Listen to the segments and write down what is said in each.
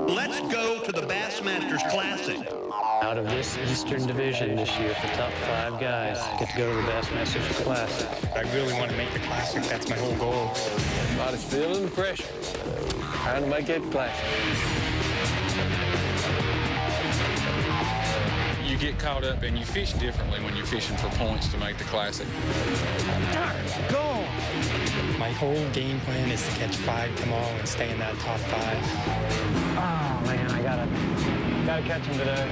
Let's go to the Bassmasters Classic. Out of this Eastern Division this year, the top 5 guys get to go to the Bassmasters Classic. I really want to make the Classic. That's my whole goal. Everybody's feeling the pressure. Trying to make it Classic. You get caught up and you fish differently when you're fishing for points to make the Classic. Go! My whole game plan is to catch 5 tomorrow and stay in that top 5. Oh man, I gotta catch him today.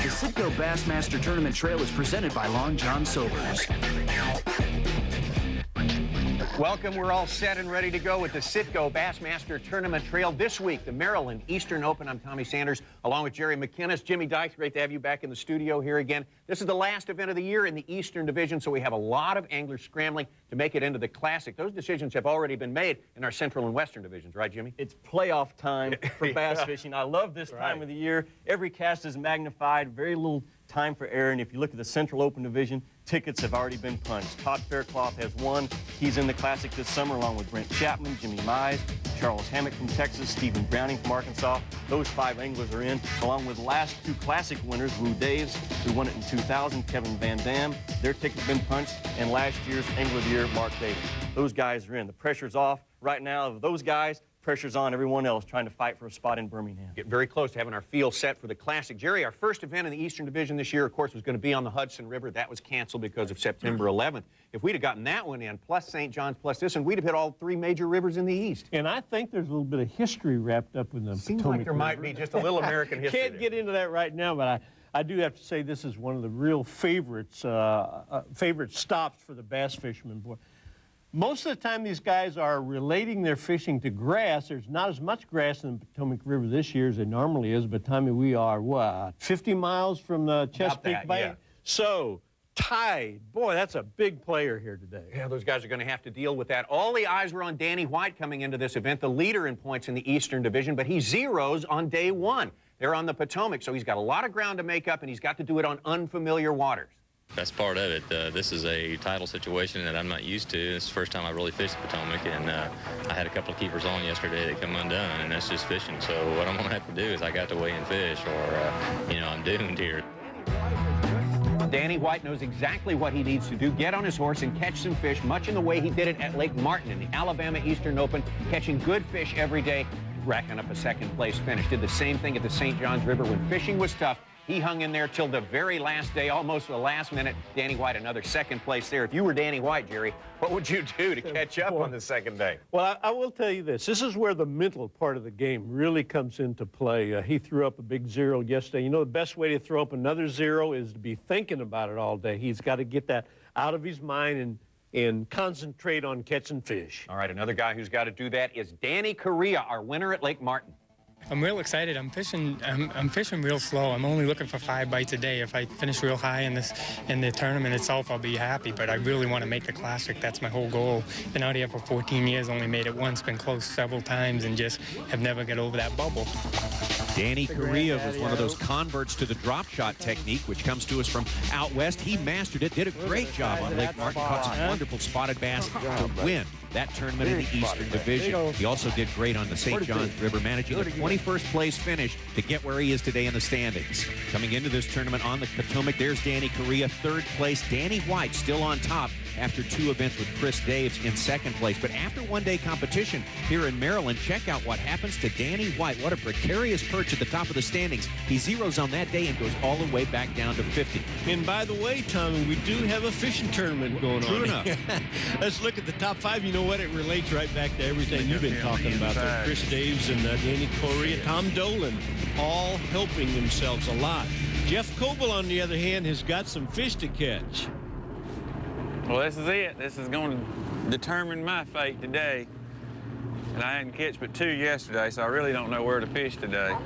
The Citgo Bassmaster Tournament Trail is presented by Long John Silvers. Welcome. We're all set and ready to go with the Citgo Bassmaster Tournament Trail this week, the Maryland Eastern Open. I'm Tommy Sanders, along with Jerry McInnes. Jimmy Dykes, great to have you back in the studio here again. This is the last event of the year in the Eastern Division, so we have a lot of anglers scrambling to make it into the Classic. Those decisions have already been made in our Central and Western Divisions, right, Jimmy? It's playoff time for bass fishing. I love this time of the year. Every cast is magnified, very little time for error. And if you look at the Central Open Division, tickets have already been punched. Todd Faircloth has won. He's in the Classic this summer along with Brent Chapman, Jimmy Mize, Charles Hammock from Texas, Stephen Browning from Arkansas. Those 5 anglers are in, along with last 2 Classic winners, Woo Daves, who won it in 2000, Kevin Van Dam. Their tickets have been punched, and last year's Angler of the Year, Mark Davis. Those guys are in. The pressure's off right now of those guys. Pressure's on everyone else trying to fight for a spot in Birmingham. Get very close to having our field set for the Classic. Jerry, our first event in the Eastern Division this year, of course, was going to be on the Hudson River. That was canceled because of September 11th. If we'd have gotten that one in, plus St. John's, plus this one, we'd have hit all 3 major rivers in the East. And I think there's a little bit of history wrapped up in the Seems Potomac like there River. might be just a little American history. Can't get into that right now, but I do have to say this is one of the real favorites, favorite stops for the bass fishermen. Boy, most of the time these guys are relating their fishing to grass. There's not as much grass in the Potomac River this year as there normally is, but Tommy, we are, what, 50 miles from the Chesapeake Bay? Yeah. So, Tide, boy, that's a big player here today. Yeah, those guys are going to have to deal with that. All the eyes were on Danny White coming into this event, the leader in points in the Eastern Division, but he zeros on day 1. They're on the Potomac, so he's got a lot of ground to make up, and he's got to do it on unfamiliar waters. That's part of it. This is a title situation that I'm not used to. It's the first time I really fished the Potomac, and I had a couple of keepers on yesterday that come undone, and that's just fishing. So what I'm going to have to do is I got to weigh in fish, or, you know, I'm doomed here. Danny White knows exactly what he needs to do, get on his horse and catch some fish, much in the way he did it at Lake Martin in the Alabama Eastern Open, catching good fish every day, racking up a second-place finish. Did the same thing at the St. John's River when fishing was tough. He hung in there till the very last day, almost the last minute. Danny White, another second place there. If you were Danny White, Jerry, what would you do to catch up on the second day? Well, I will tell you this. This is where the mental part of the game really comes into play. He threw up a big 0 yesterday. You know, the best way to throw up another 0 is to be thinking about it all day. He's got to get that out of his mind and concentrate on catching fish. All right, another guy who's got to do that is Danny Correa, our winner at Lake Martin. I'm real excited. I'm fishing real slow. I'm only looking for 5 bites a day. If I finish real high in the tournament itself, I'll be happy. But I really want to make the Classic. That's my whole goal. Been out here for 14 years, only made it once, been close several times, and just have never got over that bubble. Danny Correa was one of those converts to the drop shot technique, which comes to us from out west. He mastered it, did a great job on Lake Martin, caught some wonderful spotted bass to win that tournament in the Eastern Division. He also did great on the St. John's River, managing a 21st place finish to get where he is today in the standings. Coming into this tournament on the Potomac, there's Danny Correa, 3rd place. Danny White still on top after 2 events with Chris Daves in 2nd place. But after one-day competition here in Maryland, check out what happens to Danny White. What a precarious perch at the top of the standings. He zeroes on that day and goes all the way back down to 50. And by the way, Tommy, we do have a fishing tournament going on. True enough. Let's look at the top 5. You know what? It relates right back to everything you've been talking about. So Chris Daves and Danny Correa, Tom Dolan, all helping themselves a lot. Jeff Coble, on the other hand, has got some fish to catch. Well, this is it. This is going to determine my fate today. And I hadn't catch but 2 yesterday, so I really don't know where to fish today.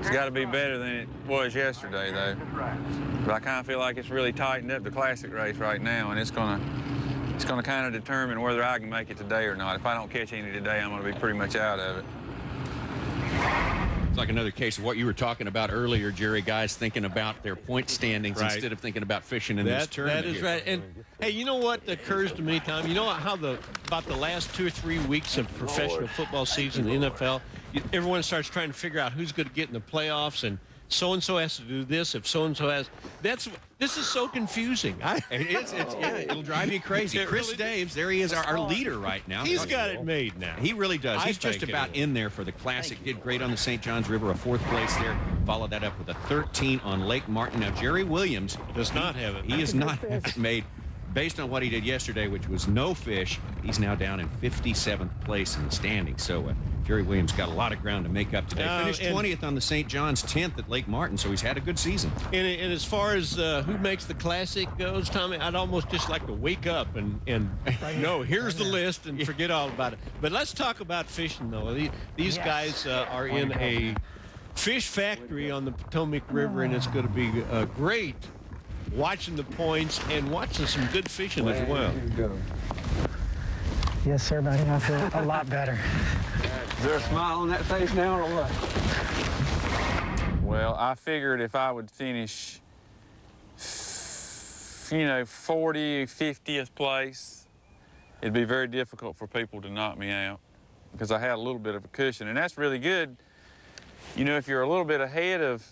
It's got to be better than it was yesterday, though. But I kind of feel like it's really tightened up the Classic race right now, and it's going to it's going to kind of determine whether I can make it today or not. If I don't catch any today, I'm going to be pretty much out of it. It's like another case of what you were talking about earlier, Jerry, guys thinking about their point standings Right. instead of thinking about fishing in this tournament. That is here. right. And hey, you know what occurs to me, Tom? You know how about the last 2 or 3 weeks of professional football season in the NFL, everyone starts trying to figure out who's going to get in the playoffs, and so-and-so has to do this, if so-and-so has... This is so confusing. Yeah, it'll drive you crazy. Chris Daves, there he is, our leader right now. He's got it made now. He really does. He's just about in there for the Classic. Did great on the St. Johns River, a 4th place there. Followed that up with a 13 on Lake Martin. Now, Jerry Williams does not have it. He does not have it made. Based on what he did yesterday, which was no fish, he's now down in 57th place in the standings. So Jerry Williams got a lot of ground to make up today. Finished 20th on the St. Johns, 10th at Lake Martin, so he's had a good season. And as far as who makes the Classic goes, Tommy, I'd almost just like to wake up and no, here's the list and forget all about it. But let's talk about fishing, though. These guys are in a fish factory on the Potomac River, and it's going to be great watching the points and watching some good fishing as well. Yes, sir, buddy. I feel a lot better. Is there a smile on that face now or what? Well, I figured if I would finish, 40, 50th place, it'd be very difficult for people to knock me out because I had a little bit of a cushion, and that's really good. You know, if you're a little bit ahead of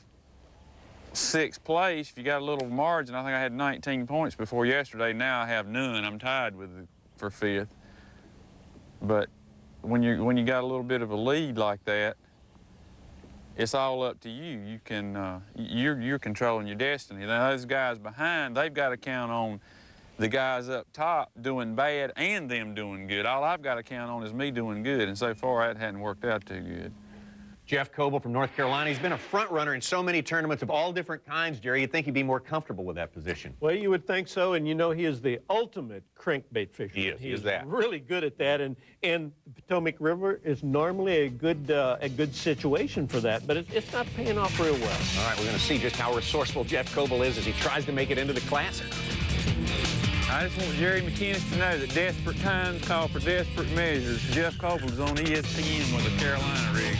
6th place, if you got a little margin, I think I had 19 points before yesterday. Now I have none. I'm tied for 5th. But when you got a little bit of a lead like that, it's all up to you. You can you're controlling your destiny. Now those guys behind, they've got to count on the guys up top doing bad and them doing good. All I've got to count on is me doing good, and so far that hadn't worked out too good. Jeff Coble from North Carolina. He's been a front runner in so many tournaments of all different kinds, Jerry. You'd think he'd be more comfortable with that position. Well, you would think so, and you know he is the ultimate crankbait fisherman. He is that. Really good at that, and the Potomac River is normally a good situation for that, but it's not paying off real well. All right, we're going to see just how resourceful Jeff Coble is as he tries to make it into the Classic. I just want Jerry McInnes to know that desperate times call for desperate measures. Jeff Coble is on ESPN with a Carolina rig.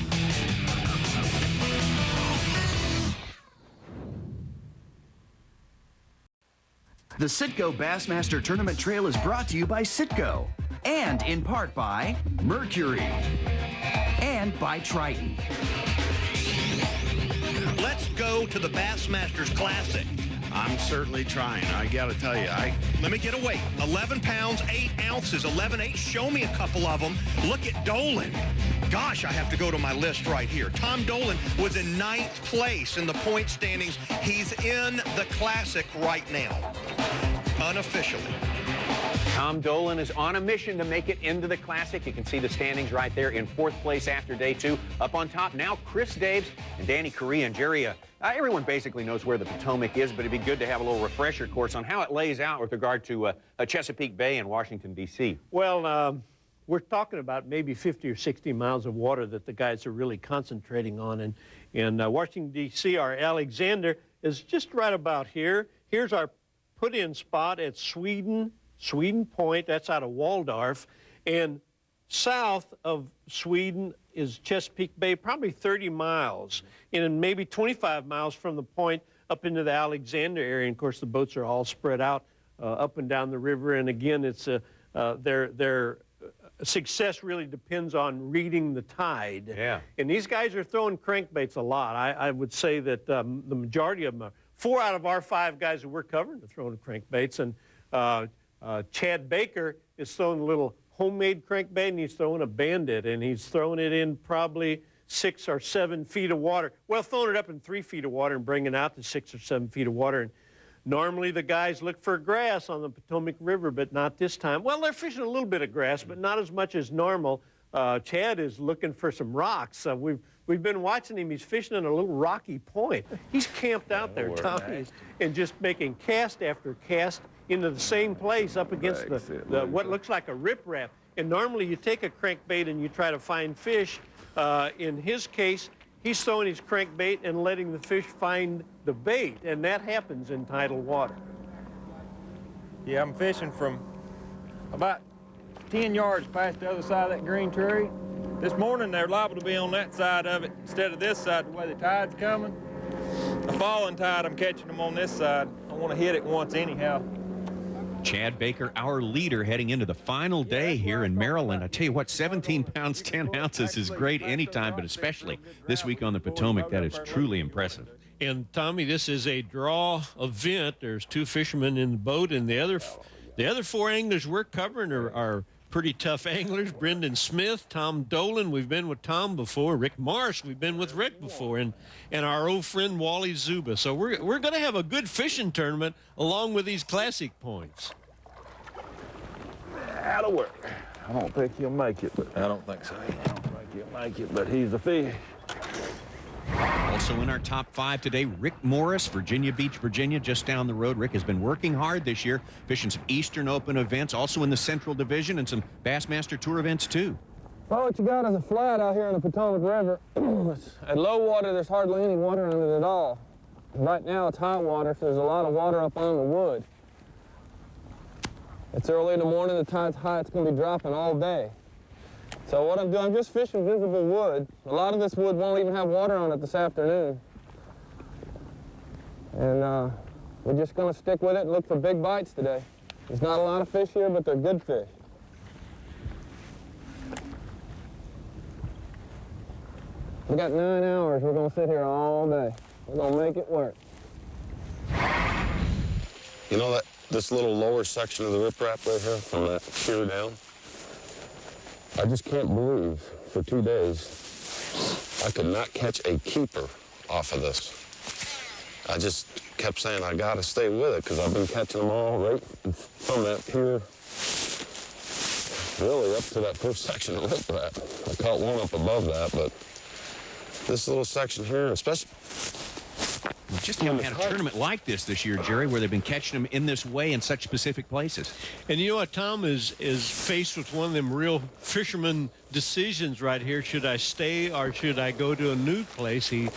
The Citgo Bassmaster Tournament Trail is brought to you by Citgo, and in part by Mercury, and by Triton. Let's go to the Bassmasters Classic. I'm certainly trying. I got to tell you, Let me get a weight. 11 pounds, 8 ounces, 11/8. Show me a couple of them. Look at Dolan. Gosh, I have to go to my list right here. Tom Dolan was in 9th place in the point standings. He's in the Classic right now, unofficially. Tom Dolan is on a mission to make it into the Classic. You can see the standings right there in 4th place after day 2. Up on top now, Chris Daves and Danny Correa. And Jerry, everyone basically knows where the Potomac is, but it'd be good to have a little refresher course on how it lays out with regard to Chesapeake Bay and Washington, D.C. Well, we're talking about maybe 50 or 60 miles of water that the guys are really concentrating on. And Washington, D.C., our Alexander is just right about here. Here's our put-in spot at Sweden Point. That's out of Waldorf. And south of Sweden is Chesapeake Bay, probably 30 miles, and maybe 25 miles from the point up into the Alexander area. And of course, the boats are all spread out up and down the river. And again, it's their success really depends on reading the tide. Yeah. And these guys are throwing crankbaits a lot. I would say that the majority of them are 4 out of our 5 guys that we're covering are throwing crankbaits. And Chad Baker is throwing a little homemade crankbait, and he's throwing a Bandit, and he's throwing it in probably 6 or 7 feet of water. Well, throwing it up in 3 feet of water and bringing it out to 6 or 7 feet of water. And normally the guys look for grass on the Potomac River, but not this time. Well, they're fishing a little bit of grass, but not as much as normal. Chad is looking for some rocks. We've been watching him. He's fishing on a little rocky point. He's camped out there, Tommy, and just making cast after cast into the same place up against what looks like a riprap. And normally you take a crankbait and you try to find fish. In his case, he's throwing his crankbait and letting the fish find the bait, and that happens in tidal water. Yeah, I'm fishing from about 10 yards past the other side of that green tree. This morning, they're liable to be on that side of it instead of this side, the way the tide's coming. A falling tide, I'm catching them on this side. I want to hit it once anyhow. Chad Baker, our leader, heading into the final day here in Maryland. I tell you what, 17 pounds, 10 ounces is great anytime, but especially this week on the Potomac, that is truly impressive. And, Tommy, this is a draw event. There's 2 fishermen in the boat, and the other 4 anglers we're covering are pretty tough anglers. Brendan Smith, Tom Dolan, we've been with Tom before. Rick Marsh, we've been with Rick before. And our old friend Wally Zuba. So we're going to have a good fishing tournament along with these classic points. That'll work. I don't think he'll make it, but I don't think so. I don't think he'll make it, but he's a fish. Also in our top 5 today, Rick Morris, Virginia Beach, Virginia, just down the road. Rick has been working hard this year, fishing some Eastern Open events, also in the Central Division, and some Bassmaster Tour events, too. Well, what you got is a flat out here in the Potomac River. At low water, there's hardly any water in it at all. Right now, it's high water, so there's a lot of water up on the wood. It's early in the morning, the tide's high, it's going to be dropping all day. So what I'm doing, I'm just fishing visible wood. A lot of this wood won't even have water on it this afternoon. And we're just going to stick with it and look for big bites today. There's not a lot of fish here, but they're good fish. We got 9 hours. We're going to sit here all day. We're going to make it work. You know this little lower section of the riprap right here from that shear down? I just can't believe for 2 days I could not catch a keeper off of this. I just kept saying I got to stay with it because I've been catching them all right from that pier really up to that first section of riprap. I caught one up above that, but this little section here, especially... We just haven't had a tournament like this year, Jerry, where they've been catching them in this way in such specific places. And you know what, Tom is faced with one of them real fisherman decisions right here. Should I stay or should I go to a new place? He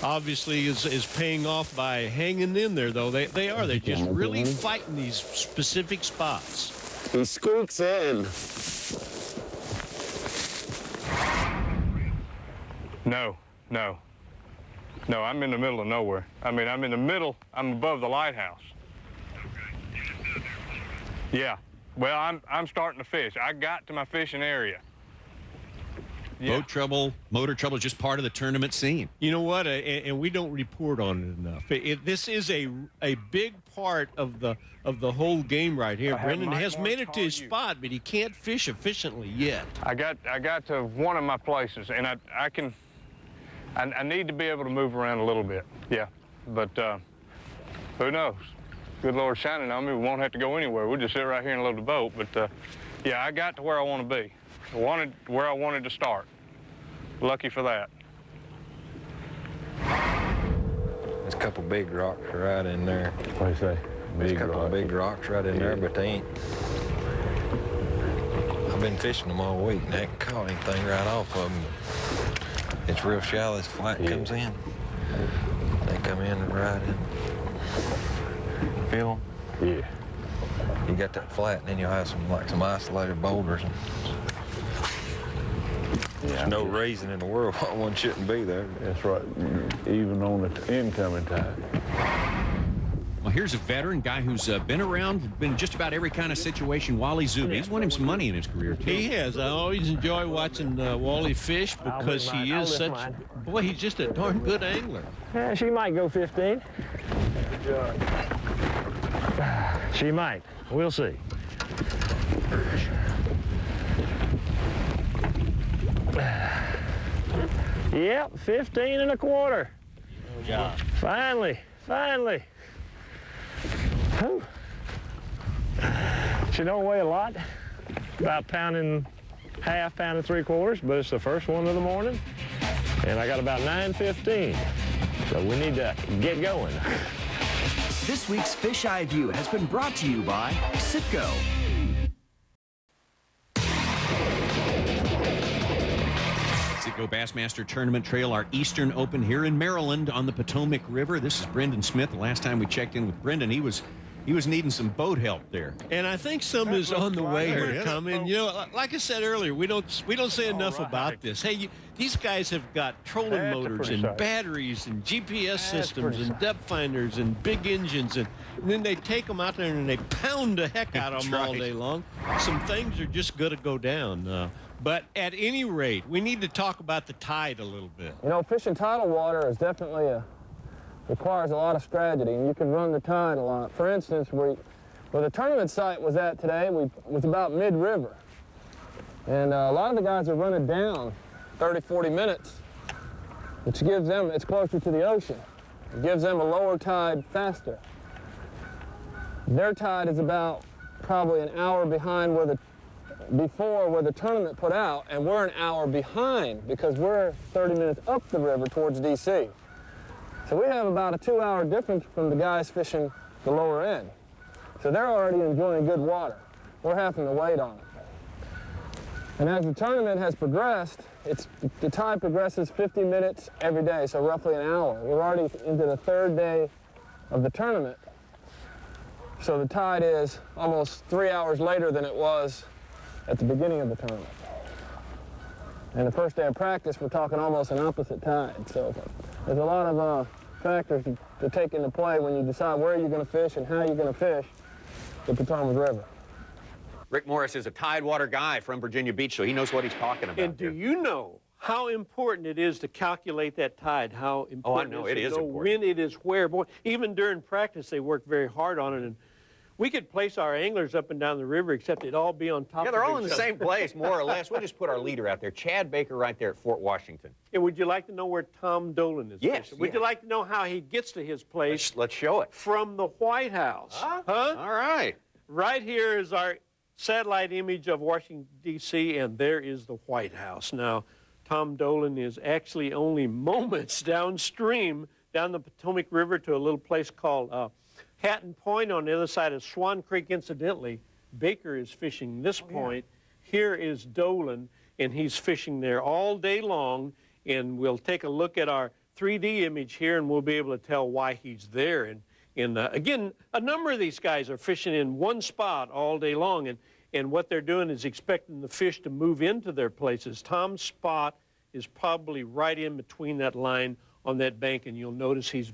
obviously is paying off by hanging in there, though. They're just really fighting these specific spots. He squeaks in. No, I'm in the middle of nowhere. I mean, I'm in the middle. I'm above the lighthouse. Yeah. Well, I'm starting to fish. I got to my fishing area. Yeah. Boat trouble, motor trouble is just part of the tournament scene. You know what? And we don't report on it enough. This is a big part of the whole game right here. Brendan has made it to his spot, but he can't fish efficiently yet. I got to one of my places, and I need to be able to move around a little bit, yeah. But who knows? Good Lord shining on me. We won't have to go anywhere. We'll just sit right here and load the boat. But, yeah, I got to where I want to be. Where I wanted to start. Lucky for that. There's a couple big rocks right in there. What do you say? There's a couple of big rocks right in there, but they ain't. I've been fishing them all week, and I haven't caught anything right off of them. It's real shallow as flat comes in. They come in right in. Feel them? Yeah. You got that flat, and then you'll have some isolated boulders. There's no reason in the world why one shouldn't be there. That's right. Even on the incoming tide. Well, here's a veteran guy who's been around, been in just about every kind of situation. Wally Zuba. He's won him some money in his career, too. He has. I always enjoy watching Wally fish because he is such... Boy, he's just a darn good angler. Yeah, she might go 15. She might. We'll see. Yep, 15 1/4. Yeah. Finally. Whew. She don't weigh a lot, about pound and half, pound and 3/4, but it's the first one of the morning, and I got about 9:15, so we need to get going. This week's Fish Eye View has been brought to you by Citgo. Citgo Bassmaster Tournament Trail, our Eastern Open here in Maryland on the Potomac River. This is Brendan Smith. The last time we checked in with Brendan, he was He was needing some boat help there. And I think some is on the way here, Tommy. And, you know, like I said earlier, we don't say enough about this. Hey, these guys have got trolling motors and batteries and GPS systems and depth finders and big engines. And then they take them out there and they pound the heck out of them all day long. Some things are just going to go down. But at any rate, we need to talk about the tide a little bit. You know, fishing tidal water is definitely requires a lot of strategy, and you can run the tide a lot. For instance, where the tournament site was at today was about mid-river. And a lot of the guys are running down 30, 40 minutes, which gives them, it's closer to the ocean. It gives them a lower tide faster. Their tide is about probably an hour behind where the tournament put out, and we're an hour behind because we're 30 minutes up the river towards D.C. So we have about a 2-hour difference from the guys fishing the lower end. So they're already enjoying good water. We're having to wait on it. And as the tournament has progressed, the tide progresses 50 minutes every day, so roughly an hour. We're already into the 3rd day of the tournament. So the tide is almost 3 hours later than it was at the beginning of the tournament. And the first day of practice, we're talking almost an opposite tide. So there's a lot of factors to take into play when you decide where you're going to fish and how you're going to fish the Potomac River. Rick Morris is a tidewater guy from Virginia Beach, so he knows what he's talking about. And do you know how important it is to calculate that tide? How important it is important. When it is where. Boy, even during practice, they work very hard on it. And we could place our anglers up and down the river, except they'd all be on top of each other. Yeah, they're all in the same place, more or less. We'll just put our leader out there, Chad Baker, right there at Fort Washington. And would you like to know where Tom Dolan is fishing? Would you like to know how he gets to his place? Let's show it. From the White House. Huh? All right. Right here is our satellite image of Washington, D.C., and there is the White House. Now, Tom Dolan is actually only moments downstream, down the Potomac River to a little place called Hatton Point on the other side of Swan Creek. Incidentally, Baker is fishing this point. Here is Dolan, and he's fishing there all day long. And we'll take a look at our 3D image here, and we'll be able to tell why he's there. And again, a number of these guys are fishing in one spot all day long, and what they're doing is expecting the fish to move into their places. Tom's spot is probably right in between that line on that bank, and you'll notice he's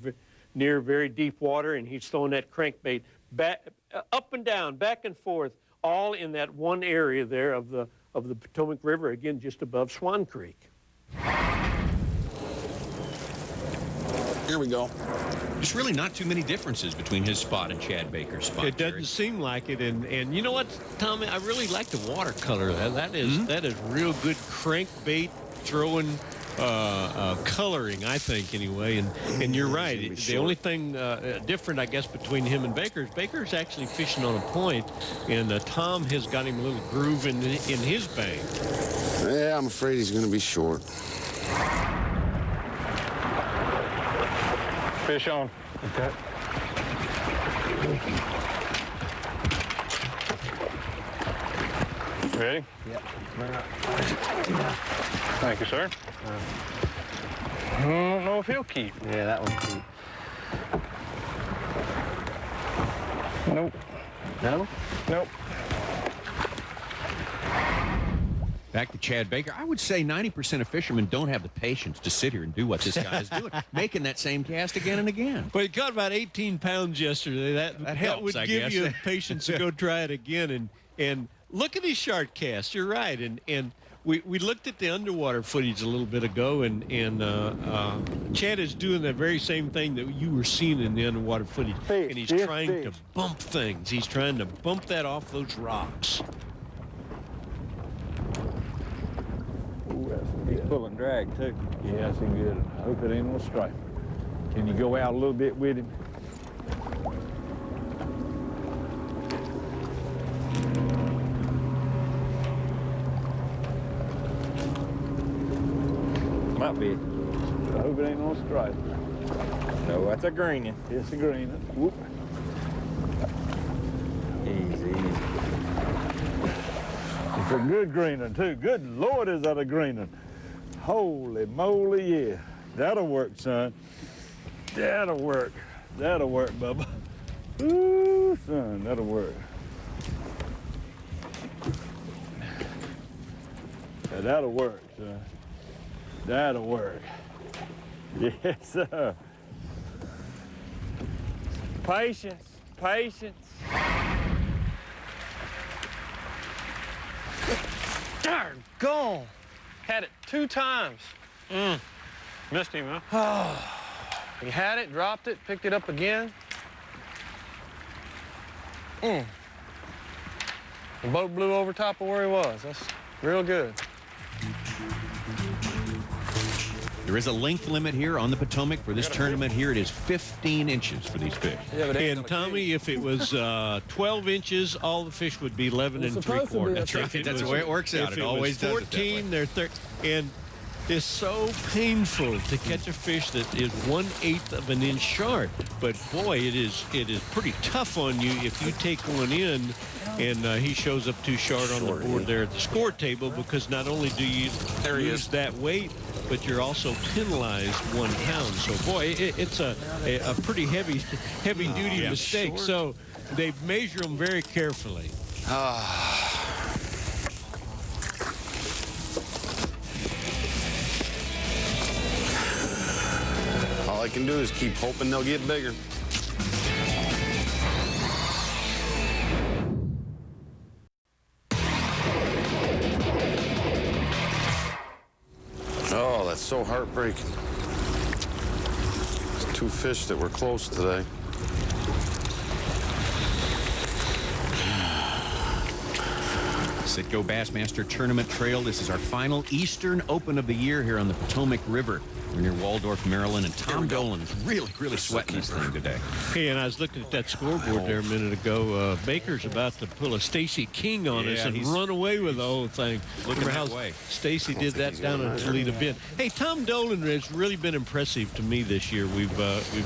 near very deep water, and he's throwing that crankbait back, up and down, back and forth, all in that one area there of the Potomac River, again, just above Swan Creek. Here we go. There's really not too many differences between his spot and Chad Baker's spot. It doesn't seem like it, and you know what, Tommy? I really like the watercolor. That is real good crankbait throwing coloring, I think, anyway. And you're right. The only thing different, I guess, between him and Baker's actually fishing on a point, and Tom has got him a little groove in his bank. Yeah, I'm afraid he's going to be short. Fish on. Okay. Ready? Yep. Thank you, sir. I don't know if he'll keep. Yeah, that one's keep. Nope. No? Nope. Back to Chad Baker. I would say 90% of fishermen don't have the patience to sit here and do what this guy is doing, making that same cast again and again. Well, he caught about 18 pounds yesterday. That helps, would I give guess. you patience to go try it again. And look at his shark cast. You're right. And we looked at the underwater footage a little bit ago, and Chad is doing that very same thing that you were seeing in the underwater footage. And he's trying to bump things. He's trying to bump that off those rocks. He's pulling drag too. Yeah, that's good. I hope it ain't no stripe. Can you go out a little bit with him? Might be. I hope it ain't no stripe. No, that's a greening. It's a greening. Whoop. Easy, easy. It's a good greening too. Good Lord, is that a greening? Holy moly, yeah. That'll work, son. That'll work. That'll work, Bubba. Ooh, son, that'll work. Yeah, that'll work, son. That'll work. Yes, sir. Patience, patience. Darn gone. Had it 2 times. Missed him, huh? He had it, dropped it, picked it up again. The boat blew over top of where he was. That's real good. There is a length limit here on the Potomac for this tournament here. It is 15 inches for these fish. And Tommy, if it was 12 inches, all the fish would be 11 3/4. That's right. That's the way it works out. If It always was does it that way. 14, they're 30. And it's so painful to catch a fish that is 1/8 of an inch short. But boy, it is pretty tough on you if you take one in and he shows up too short on the board there at the score table, because not only do you lose that weight, but you're also penalized 1 pound. So boy, it's a pretty heavy duty mistake. So they measure them very carefully. All I can do is keep hoping they'll get bigger. Oh, that's so heartbreaking. There's 2 fish that were close today. Citgo Bassmaster Tournament Trail. This is our final Eastern Open of the year here on the Potomac River. We're near Waldorf, Maryland, and Tom Dolan is really sweating this thing today. Hey, and I was looking at that scoreboard there a minute ago. Baker's about to pull a Stacy King on us and run away with the whole thing. Looking Remember that how way. Stacy did that down in Toledo Bend. Hey, Tom Dolan has really been impressive to me this year. We've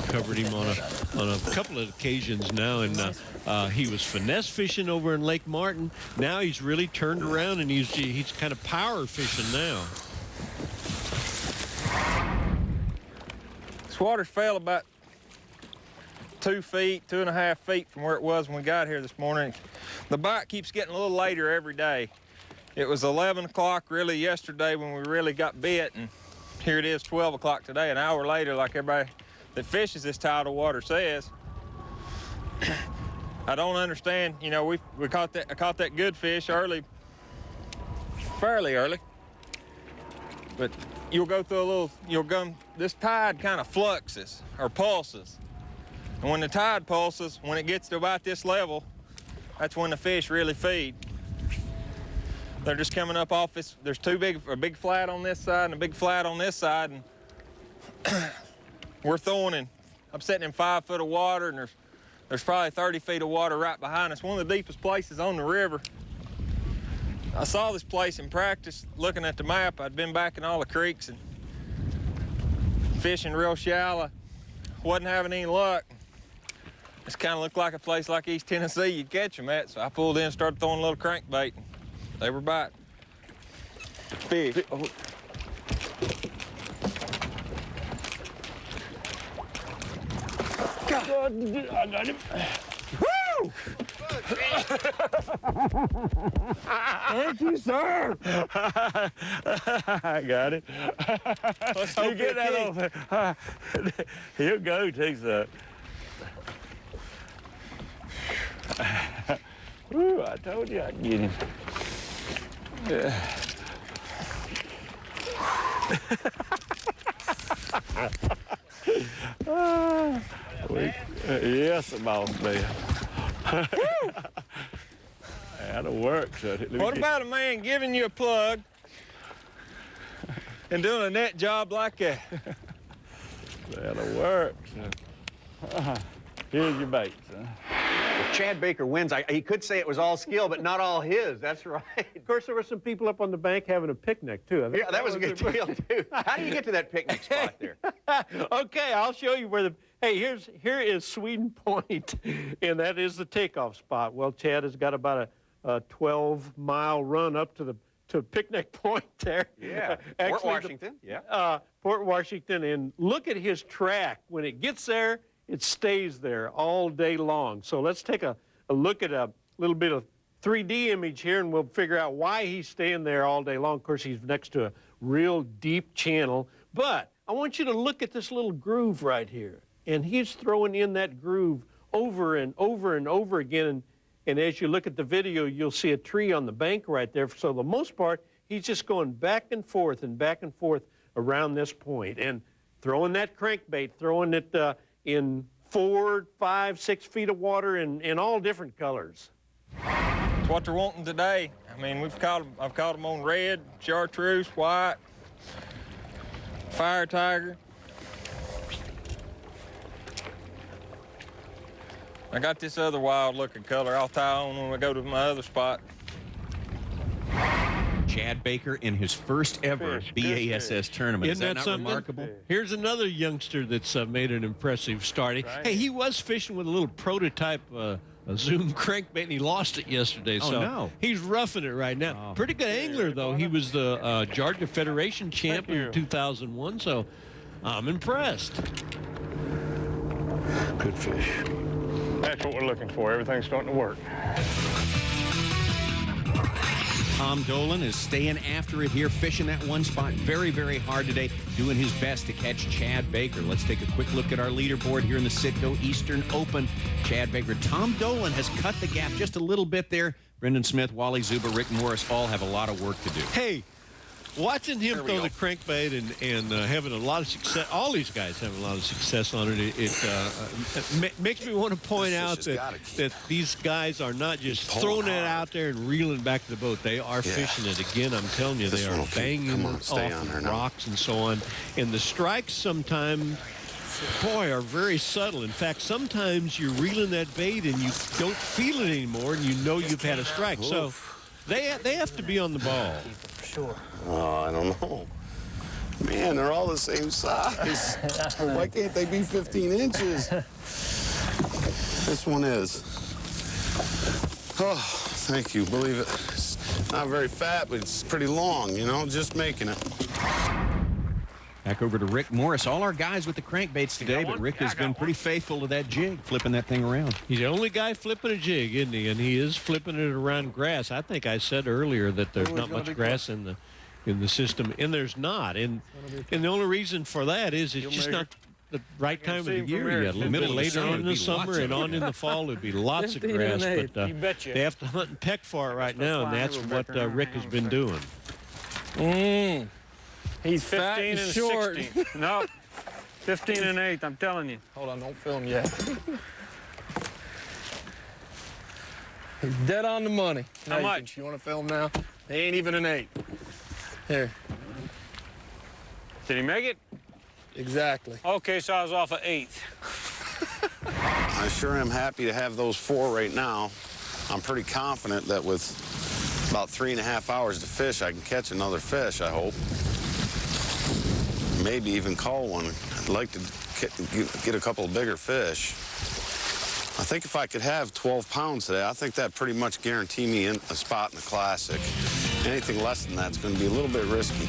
covered him on a couple of occasions now, and he was finesse fishing over in Lake Martin. Now he's really turned around and he's kind of power fishing now. This water fell about 2 feet, 2.5 feet from where it was when we got here this morning. The bite keeps getting a little later every day. It was 11 o'clock really yesterday when we really got bit, and here it is 12 o'clock today, an hour later, like everybody that fishes this tidal water says. I don't understand, you know, I caught that good fish early, fairly early, but you'll go through this tide kind of fluxes or pulses. And when the tide pulses, when it gets to about this level, that's when the fish really feed. They're just coming up off this, there's a big flat on this side and a big flat on this side, and we're throwing in, I'm sitting in 5 foot of water, and there's probably 30 feet of water right behind us, one of the deepest places on the river. I saw this place in practice, looking at the map. I'd been back in all the creeks and fishing real shallow. Wasn't having any luck. This kind of looked like a place like East Tennessee you'd catch them at, so I pulled in and started throwing a little crankbait, and they were biting. Fish. Oh. God, I got him. Woo! Thank you, sir. I got it. Let's You get that over. He'll go, takes that. Woo, I told you I'd get him. Yes, boss man. That'll work. So What about a man giving you a plug and doing a net job like that? That'll work. So. Here's your bait, son. If Chad Baker wins, he could say it was all skill, but not all his. That's right. Of course, there were some people up on the bank having a picnic, too. Yeah, that was a good deal, too. How do you get to that picnic spot there? Okay, I'll show you where hey, here is Sweden Point, and that is the takeoff spot. Well, Chad has got about a 12-mile run up to Picnic Point there. Yeah, Actually, Port Washington, yeah. Port Washington, and look at his track. When it gets there, it stays there all day long. So let's take a look at a little bit of 3D image here, and we'll figure out why he's staying there all day long. Of course, he's next to a real deep channel, but I want you to look at this little groove right here. And he's throwing in that groove over and over and over again. And as you look at the video, you'll see a tree on the bank right there. So the most part, he's just going back and forth around this point and throwing that crankbait, throwing it in 4, 5, 6 feet of water in all different colors. It's what they're wanting today. I mean, I've caught them on red, chartreuse, white, fire tiger. I got this other wild-looking color I'll tie on when we go to my other spot. Chad Baker in his first ever BASS tournament. Isn't that something? Remarkable? Here's another youngster that's made an impressive start. Hey, he was fishing with a little prototype a Zoom crankbait, and he lost it yesterday. Oh, so no. He's roughing it right now. Oh. Pretty good angler, though. He was the Georgia Federation champ in 2001, so I'm impressed. Good fish. That's what we're looking for. Everything's starting to work. Tom Dolan is staying after it here, fishing that one spot very, very hard today, doing his best to catch Chad Baker. Let's take a quick look at our leaderboard here in the Citgo Eastern Open. Chad Baker. Tom Dolan has cut the gap just a little bit there. Brendan Smith, Wally Zuba, Rick Morris all have a lot of work to do. Hey, watching him throw the crankbait and having a lot of success, all these guys have a lot of success on it, it makes me want to point out that these guys are not just throwing it out there and reeling back to the boat. They are fishing it. Again, I'm telling you, they are banging off rocks and so on. And the strikes sometimes, boy, are very subtle. In fact, sometimes you're reeling that bait and you don't feel it anymore, and you know you've had a strike. So they have to be on the ball. Sure. Oh, I don't know. Man, they're all the same size. Why can't they be 15 inches? This one is. Oh, thank you. Believe it. It's not very fat, but it's pretty long, you know, just making it. Back over to Rick Morris. All our guys with the crankbaits today, but Rick has been pretty faithful to that jig, flipping that thing around. He's the only guy flipping a jig, isn't he? And he is flipping it around grass. I think I said earlier that there's not much grass in the system, and there's not. And the only reason for that is it's just not the right time of the year yet. A little bit later on in the summer and on in the fall, there'd be lots of grass. But they have to hunt and peck for it right now, and that's what Rick has been doing. He's 15 and short. 16. No, 15 and 8, I'm telling you. Hold on, don't film yet. He's dead on the money. How much? You want to film now? He ain't even an 8. Here. Did he make it? Exactly. Okay, so I was off an 8. I sure am happy to have those 4 right now. I'm pretty confident that with about 3.5 hours to fish, I can catch another fish, I hope. Maybe even call one. I'd like to get a couple of bigger fish. I think if I could have 12 pounds today, I think that pretty much guarantee me a spot in the Classic. Anything less than that's going to be a little bit risky.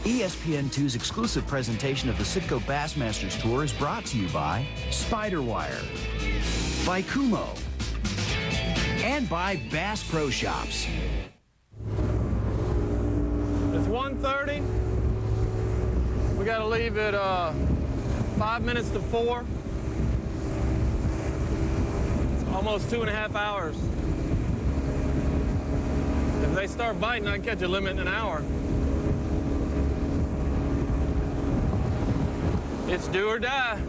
ESPN2's exclusive presentation of the Citgo Bassmasters Tour is brought to you by Spiderwire, by Kumo, and by Bass Pro Shops. It's 1:30. We got to leave at 5 minutes to 4. It's almost 2.5 hours. If they start biting, I can catch a limit in an hour. It's do or die.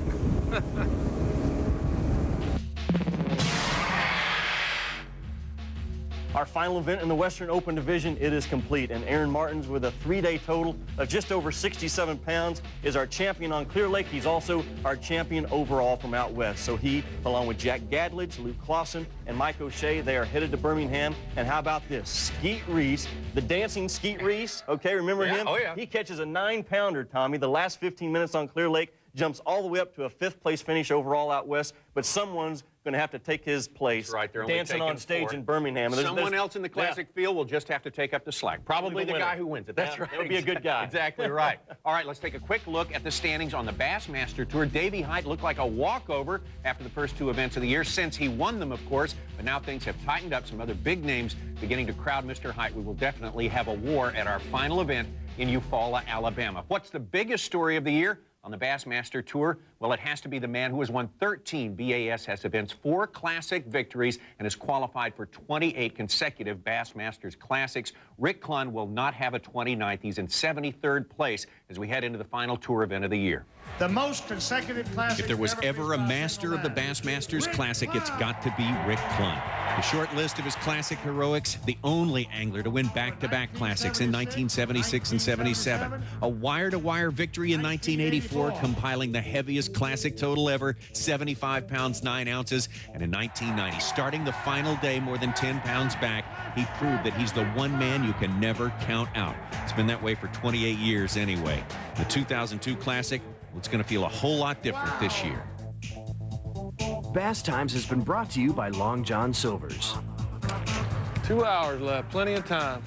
Our final event in the Western Open Division, it is complete, and Aaron Martins, with a 3-day total of just over 67 pounds, is our champion on Clear Lake. He's also our champion overall from out west. So he, along with Jack Gadledge, Luke Clausen, and Mike O'Shea, they are headed to Birmingham. And how about this? Skeet Reese, the dancing Skeet Reese, okay, remember him? Oh, yeah. He catches a 9-pounder, Tommy, the last 15 minutes on Clear Lake, jumps all the way up to a 5th place finish overall out west, but someone's going to have to take his place. That's right. They're only dancing taking on stage 4. in Birmingham. And Someone else in the classic field will just have to take up the slack. Probably the winner. guy who wins it. That's Yeah, right. that would be a good guy. Exactly right. All right, let's take a quick look at the standings on the Bassmaster Tour. Davey Height looked like a walkover after the first 2 events of the year, since he won them, of course. But now things have tightened up. Some other big names beginning to crowd Mr. Height. We will definitely have a war at our final event in Eufaula, Alabama. What's the biggest story of the year on the Bassmaster Tour? Well, it has to be the man who has won 13 BASS events, 4 classic victories, and has qualified for 28 consecutive Bassmasters Classics. Rick Clunn will not have a 29th. He's in 73rd place as we head into the final tour event of the year. The most consecutive classics. If there was ever a master of the Bassmasters Classic, it's got to be Rick Clunn. The short list of his classic heroics: the only angler to win back-to-back classics in 1976 and 77, a wire-to-wire victory in 1984, compiling the heaviest classic total ever, 75 pounds 9 ounces, and in 1990, starting the final day more than 10 pounds back, he proved that he's the one man you can never count out. It's been that way for 28 years anyway. The 2002 Classic, it's going to feel a whole lot different this year. Bass Times has been brought to you by Long John Silver's. 2 hours left, plenty of time.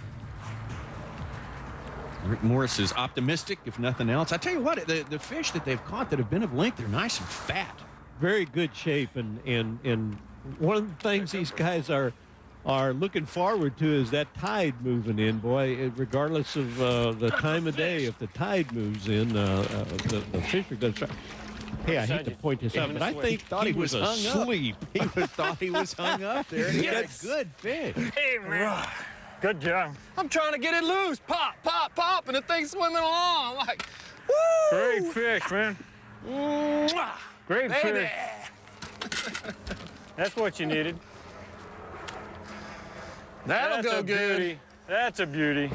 Rick Morris is optimistic, if nothing else. I tell you what, the fish that they've caught that have been of length, they're nice and fat. Very good shape, and one of the things these guys are looking forward to is that tide moving in, boy. Regardless of the time of day, if the tide moves in, the fish are going to try. Hey, I hate to point this out, but I think he was asleep. He thought he was hung up there. He had a good fish. Hey, man. Good job. I'm trying to get it loose. Pop, pop, pop, and the thing's swimming along. Like, woo! Great fish, man. Mwah! Great Baby. fish. That's what you needed. That'll That's go a good. Beauty. That's a beauty.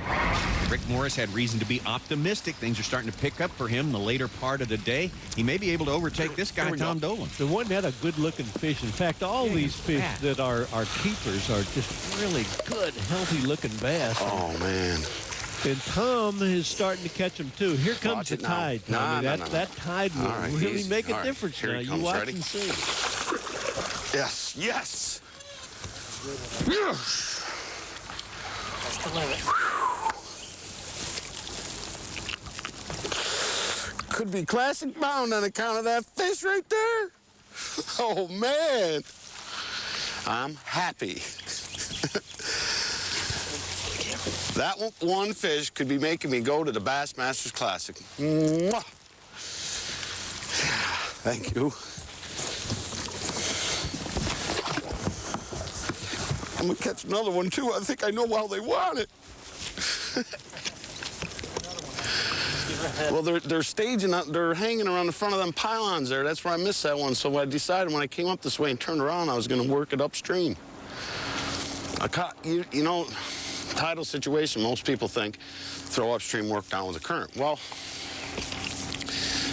Rick Morris had reason to be optimistic. Things are starting to pick up for him in the later part of the day. He may be able to overtake this guy, Tom Dolan. The one had a good-looking fish. In fact, all these fish that are keepers are just really good, healthy-looking bass. Oh, man. And Tom is starting to catch them, too. Here comes the tide, Tommy. That tide will really make a difference now. You watch and see. Yes, yes. Could be classic bound on account of that fish right there. Oh, man. I'm happy. That one fish could be making me go to the Bassmasters Classic. Mwah. Thank you. I'm gonna catch another one too. I think I know how they want it. Well, they're staging, they're hanging around the front of them pylons there. That's where I missed that one. So I decided when I came up this way and turned around, I was gonna work it upstream. I caught, you know, tidal situation, most people think throw upstream, work down with the current. Well,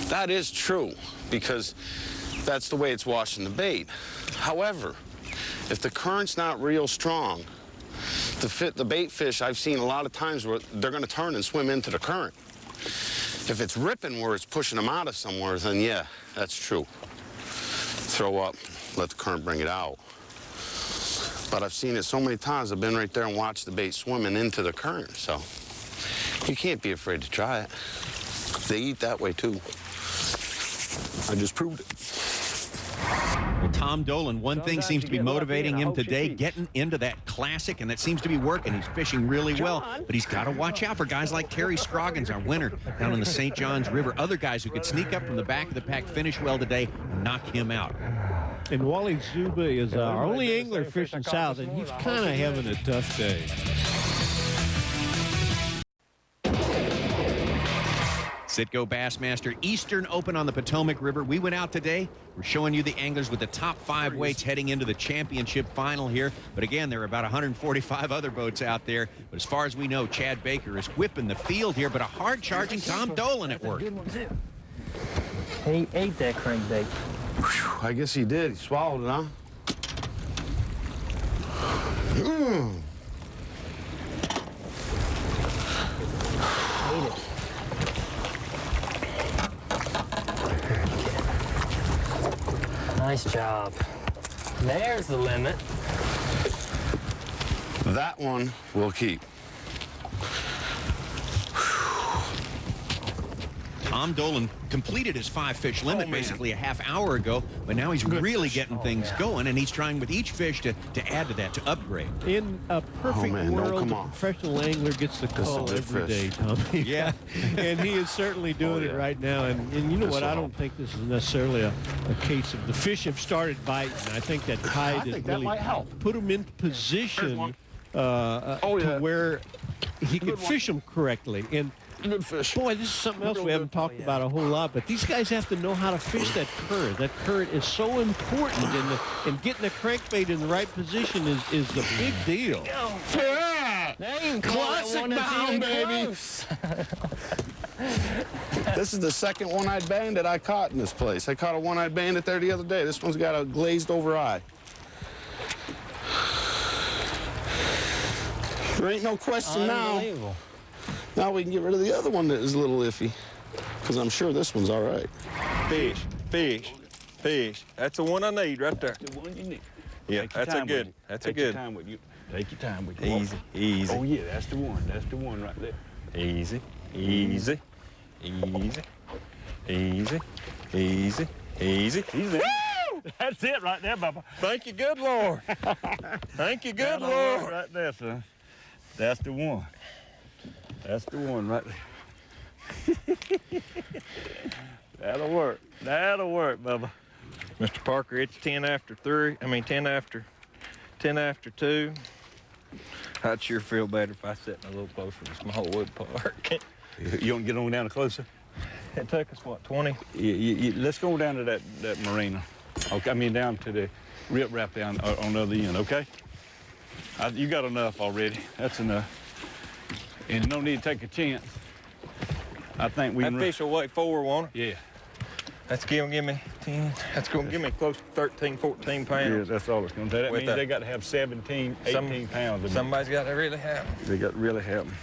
that is true because that's the way it's washing the bait. However, if the current's not real strong, the bait fish I've seen a lot of times where they're going to turn and swim into the current. If it's ripping where it's pushing them out of somewhere, then yeah, that's true. Throw up, let the current bring it out. But I've seen it so many times, I've been right there and watched the bait swimming into the current, so you can't be afraid to try it. They eat that way too. I just proved it. Well, Tom Dolan, one thing seems to be motivating him today, getting into that classic, and that seems to be working. He's fishing really well, but he's got to watch out for guys like Terry Scroggins, our winner, down in the St. Johns River. Other guys who could sneak up from the back of the pack, finish well today, and knock him out. And Wally Zuba is our only angler fishing south, and he's kind of having a tough day. Citgo Bassmaster Eastern Open on the Potomac River. We went out today. We're showing you the anglers with the top 5 weights heading into the championship final here. But again, there are about 145 other boats out there. But as far as we know, Chad Baker is whipping the field here, but a hard-charging Tom Dolan at work. He ate that crankbait. Whew, I guess he did. He swallowed it, huh? Ate it. Nice job. There's the limit. That one will keep. Tom Dolan completed his 5-fish limit basically a half hour ago, but now he's really getting things going, and he's trying with each fish to add to that, to upgrade. In a perfect world, a professional angler gets the call every day, Tommy. Yeah. And he is certainly doing it right now. And you know what? I don't think this is necessarily a case of the fish have started biting. I think that tide has really put him in position to where he can fish them correctly. And good fish. Boy, this is something else we haven't talked about a whole lot, but these guys have to know how to fish that current. That current is so important, and getting the crankbait in the right position is the big deal. Yeah! Classic bound, baby! This is the second one-eyed bandit I caught in this place. I caught a one-eyed bandit there the other day. This one's got a glazed over eye. There ain't no question now. Now we can get rid of the other one that is a little iffy, because I'm sure this one's all right. Fish, fish, fish. That's the one I need right there. The one you need. Yeah, that's a good. That's a good. Take your time with you. Take your time with you. Easy, easy. Oh yeah, that's the one. That's the one right there. Easy, easy, easy, easy, easy, easy. Easy. That's it right there, Bubba. Thank you, good Lord. Thank you, good Lord. Right there, son. That's the one. That's the one right there. That'll work. That'll work, Bubba. Mr. Parker, it's 10 after 3. I mean, 10 after 2. I'd sure feel better if I sat a little closer to the small wood park. You want to get on down closer? It took us, what, 20? Let's go down to that marina. Okay, I mean, down to the riprap down on the other end, okay? You got enough already. That's enough. And no need to take a chance. I think we that can... fish will weigh 4, won't it? Yeah. That's going to give me 10. That's going to give me close to 13, 14 pounds. Yeah, that's all it's going to take. That With means they got to have 17, 18 pounds. Somebody's got to really have them. They got to really have them.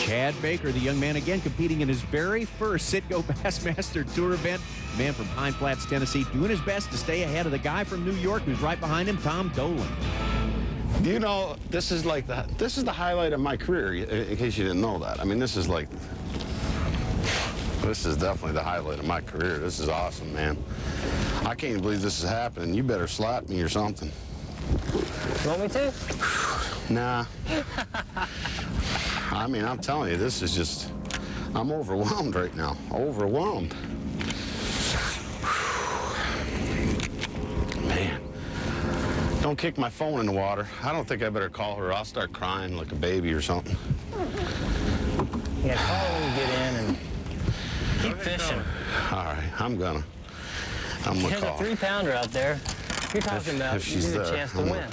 Chad Baker, the young man, again competing in his very first Citgo Bassmaster Tour event. The man from Pine Flats, Tennessee, doing his best to stay ahead of the guy from New York who's right behind him, Tom Dolan. You know, this is the highlight of my career, in case you didn't know that. I mean, this is definitely the highlight of my career. This is awesome, man. I can't believe this is happening. You better slap me or something. You want me to? Nah. I mean, I'm telling you, this is just, I'm overwhelmed right now. Overwhelmed. Man. Don't kick my phone in the water. I don't think I better call her. I'll start crying like a baby or something. Yeah, call her when you get in and keep fishing. All right, I'm gonna call. There's a 3-pounder out there. You're talking about if she's you there, a chance to win.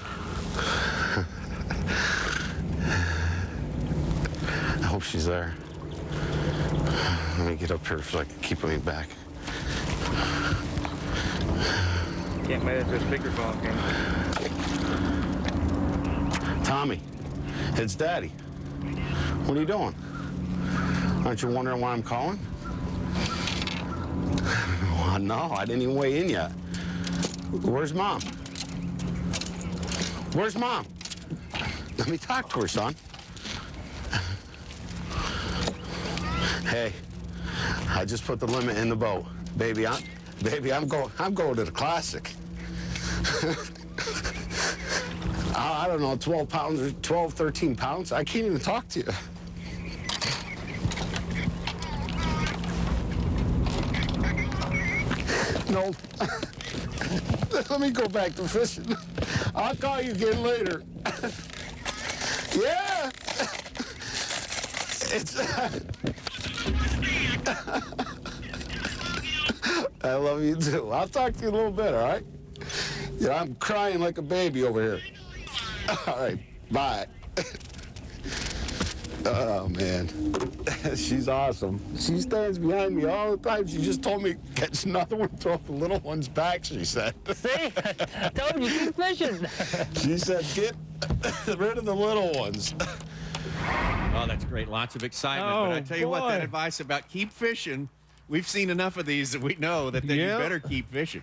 I hope she's there. Let me get up here so I can keep me back. Can't manage this bigger ball game. Tommy, it's Daddy. What are you doing? Aren't you wondering why I'm calling? Well, no, I didn't even weigh in yet. Where's Mom? Where's Mom? Let me talk to her, son. Hey, I just put the limit in the boat. Baby, I'm going to the Classic. I don't know, 12 pounds or 12, 13 pounds. I can't even talk to you. No. Let me go back to fishing. I'll call you again later. Yeah. I love you too. I'll talk to you in a little bit, all right? Yeah, I'm crying like a baby over here. All right, bye. Oh, man. She's awesome. She stands behind me all the time. She just told me, catch another one, throw the little ones back, she said. See? I told you, keep fishing. She said, get rid of the little ones. Oh, that's great. Lots of excitement. But I tell you what, that advice about keep fishing, we've seen enough of these that we know that then you better keep fishing.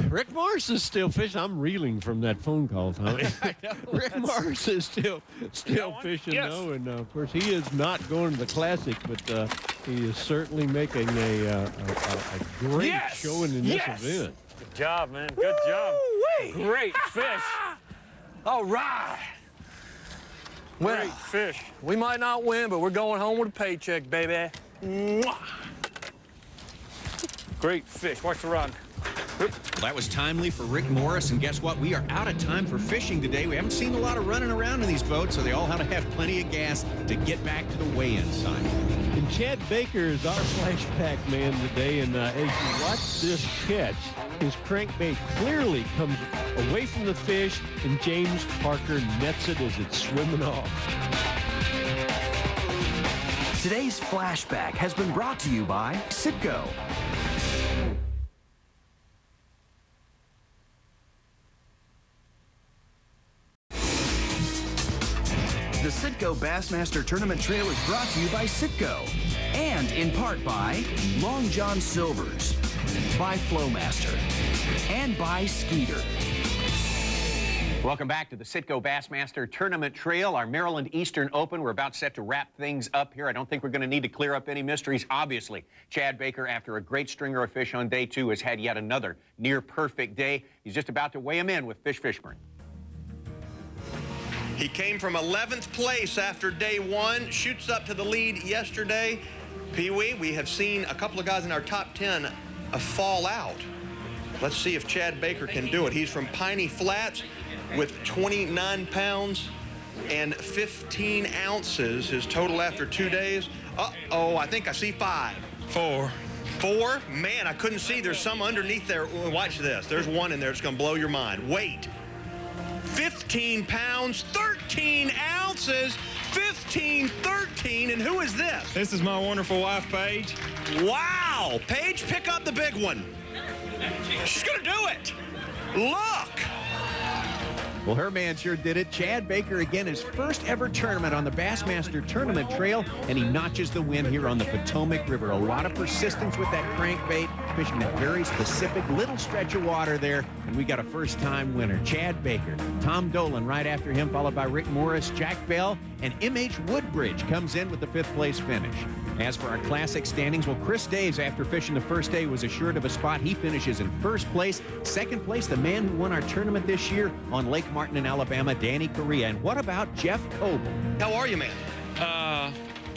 Rick Morris is still fishing. I'm reeling from that phone call, Tommy. Rick Morris is still fishing, though, and of course he is not going to the Classic, but he is certainly making a great showing in this event. Good job, man. Good job. Great fish. All right. Well, Great fish. we might not win, but we're going home with a paycheck, baby. Mwah. Great fish. Watch the rod. Well, that was timely for Rick Morris, and guess what? We are out of time for fishing today. We haven't seen a lot of running around in these boats, so they all have to have plenty of gas to get back to the weigh-in site. And Chad Baker is our flashback man today, and as you watch this catch, his crankbait clearly comes away from the fish, and James Parker nets it as it's swimming off. Today's flashback has been brought to you by Citgo. The Citgo Bassmaster Tournament Trail is brought to you by Citgo, and in part by Long John Silver's, by Flowmaster, and by Skeeter. Welcome back to the Citgo Bassmaster Tournament Trail, our Maryland Eastern Open. We're about set to wrap things up here. I don't think we're going to need to clear up any mysteries. Obviously, Chad Baker, after a great stringer of fish on day 2, has had yet another near-perfect day. He's just about to weigh him in with Fish Fishburne. He came from 11th place after day 1, shoots up to the lead yesterday. Pee-wee, we have seen a couple of guys in our top 10 fall out. Let's see if Chad Baker can do it. He's from Piney Flats with 29 pounds and 15 ounces, his total after 2 days. Uh-oh, I think I see 5. 4. 4? Man, I couldn't see. There's some underneath there. Watch this. There's one in there that's going to blow your mind. Wait. 15 pounds, 13 ounces, 15, 13, and who is this? This is my wonderful wife, Paige. Wow! Paige, pick up the big one. She's gonna do it. Look! Well, her man sure did it. Chad Baker, again, his first ever tournament on the Bassmaster Tournament Trail, and he notches the win here on the Potomac River. A lot of persistence with that crankbait, fishing that very specific little stretch of water there, and we got a first-time winner. Chad Baker, Tom Dolan right after him, followed by Rick Morris, Jack Bell, and M.H. Woodbridge comes in with the 5th place finish. As for our Classic standings, well, Chris Daves, after fishing the first day, was assured of a spot. He finishes in 1st place. 2nd place, the man who won our tournament this year on Lake Martin in Alabama, Danny Correa. And what about Jeff Coble? How are you, man?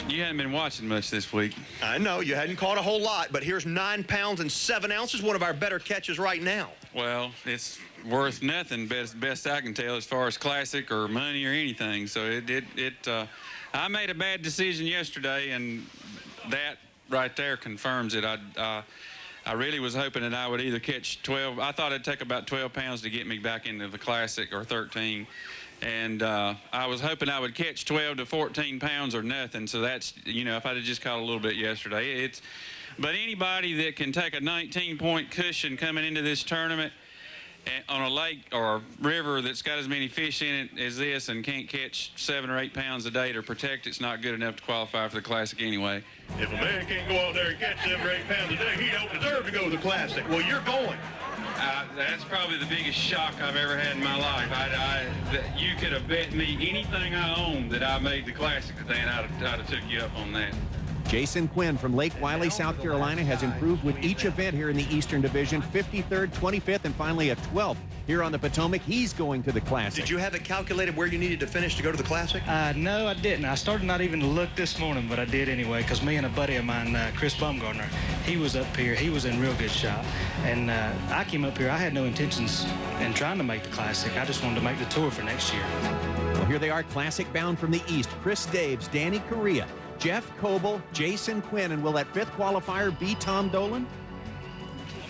You hadn't been watching much this week. I know, you hadn't caught a whole lot, but here's 9 pounds and 7 ounces, one of our better catches right now. Well, it's worth nothing, best I can tell, as far as Classic or money or anything. So I made a bad decision yesterday, and that right there confirms it. I really was hoping that I would either catch 12. I thought it'd take about 12 pounds to get me back into the Classic, or 13. And I was hoping I would catch 12 to 14 pounds or nothing. So that's, if I'd have just caught a little bit yesterday. But anybody that can take a 19-point cushion coming into this tournament on a lake or a river that's got as many fish in it as this and can't catch 7 or 8 pounds a day to protect it's not good enough to qualify for the Classic anyway. If a man can't go out there and catch 7 or 8 pounds a day, he don't deserve to go to the Classic. Well, you're going. That's probably the biggest shock I've ever had in my life. You could have bet me anything I own that I made the Classic today, and I'd have took you up on that. Jason Quinn from Lake Wiley, South Carolina, has improved with each event here in the Eastern Division. 53rd, 25th, and finally a 12th here on the Potomac. He's going to the Classic. Did you have it calculated where you needed to finish to go to the Classic? No, I didn't. I started not even to look this morning, but I did anyway, because me and a buddy of mine, Chris Baumgartner, he was up here. He was in real good shape. And I came up here. I had no intentions in trying to make the Classic. I just wanted to make the tour for next year. Well, here they are, Classic bound from the East. Chris Daves, Danny Correa, Jeff Coble, Jason Quinn, and will that 5th qualifier be Tom Dolan?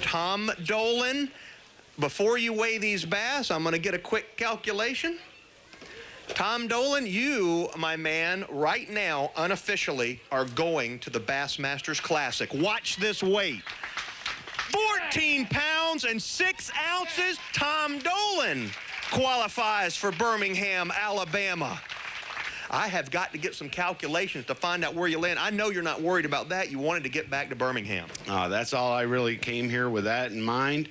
Tom Dolan, before you weigh these bass, I'm going to get a quick calculation. Tom Dolan, you, my man, right now, unofficially, are going to the Bassmasters Classic. Watch this weight. 14 pounds and 6 ounces. Tom Dolan qualifies for Birmingham, Alabama. I have got to get some calculations to find out where you land. I know you're not worried about that. You wanted to get back to Birmingham. That's all I really came here with that in mind.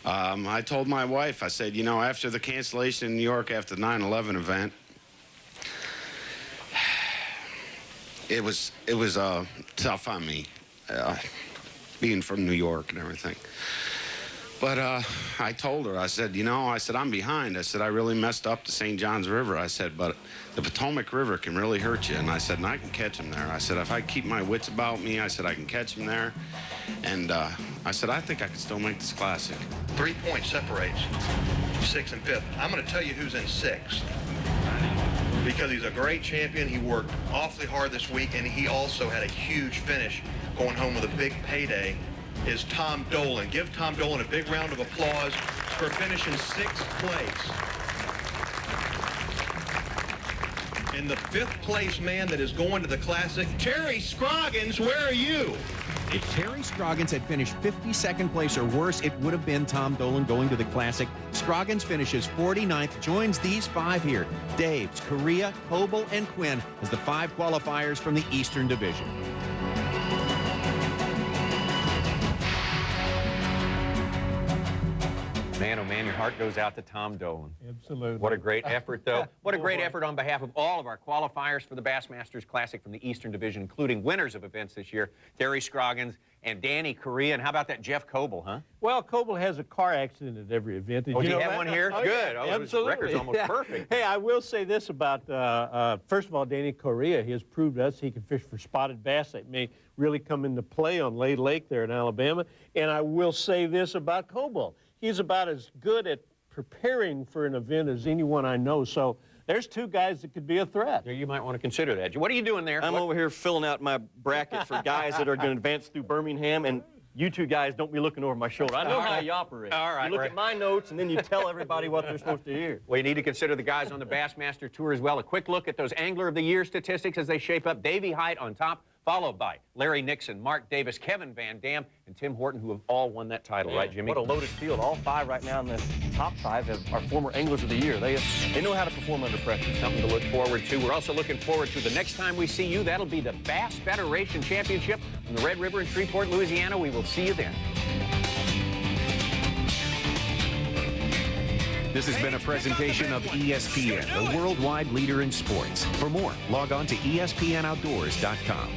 I told my wife, I said, you know, after the cancellation in New York after the 9/11 event, it was tough on me, being from New York and everything. But I told her, I said, you know, I said, I'm behind. I said, I really messed up the St. Johns River. I said, but the Potomac River can really hurt you. And I said, and I can catch him there. I said, if I keep my wits about me, I said, I can catch him there. And I said, I think I can still make this classic. 3 points separates 6th and 5th. I'm going to tell you who's in 6th. Because he's a great champion. He worked awfully hard this week, and he also had a huge finish going home with a big payday, is Tom Dolan. Give Tom Dolan a big round of applause for finishing 6th place. And the 5th place man that is going to the Classic, Terry Scroggins, where are you? If Terry Scroggins had finished 52nd place or worse, it would have been Tom Dolan going to the Classic. Scroggins finishes 49th, joins these 5 here: Daves, Correa, Coble, and Quinn as the 5 qualifiers from the Eastern Division. Man, oh man, your heart goes out to Tom Dolan. Absolutely. What a great effort, though. What a great effort on behalf of all of our qualifiers for the Bassmasters Classic from the Eastern Division, including winners of events this year, Terry Scroggins and Danny Correa. And how about that Jeff Coble, huh? Well, Coble has a car accident at every event. Oh, do you have one here? Oh, good. Yeah, Oh, absolutely. His record's almost perfect. Hey, I will say this about, first of all, Danny Correa. He has proved to us he can fish for spotted bass. That may really come into play on Lay Lake there in Alabama. And I will say this about Coble. He's about as good at preparing for an event as anyone I know. So there's 2 guys that could be a threat. You might want to consider that. What are you doing there? I'm over here filling out my bracket for guys that are going to advance through Birmingham, and you 2 guys don't be looking over my shoulder. I know how you operate. All right. You look at my notes, and then you tell everybody what they're supposed to hear. Well, you need to consider the guys on the Bassmaster Tour as well. A quick look at those Angler of the Year statistics as they shape up. Davey Height on top, followed by Larry Nixon, Mark Davis, Kevin Van Dam, and Tim Horton, who have all won that title, right, Jimmy? What a loaded field. All 5 right now in the top 5 are former Anglers of the Year. They know how to perform under pressure. Something to look forward to. We're also looking forward to the next time we see you. That'll be the Bass Federation Championship from the Red River in Shreveport, Louisiana. We will see you then. This has been a presentation of ESPN, the worldwide leader in sports. For more, log on to ESPNOutdoors.com.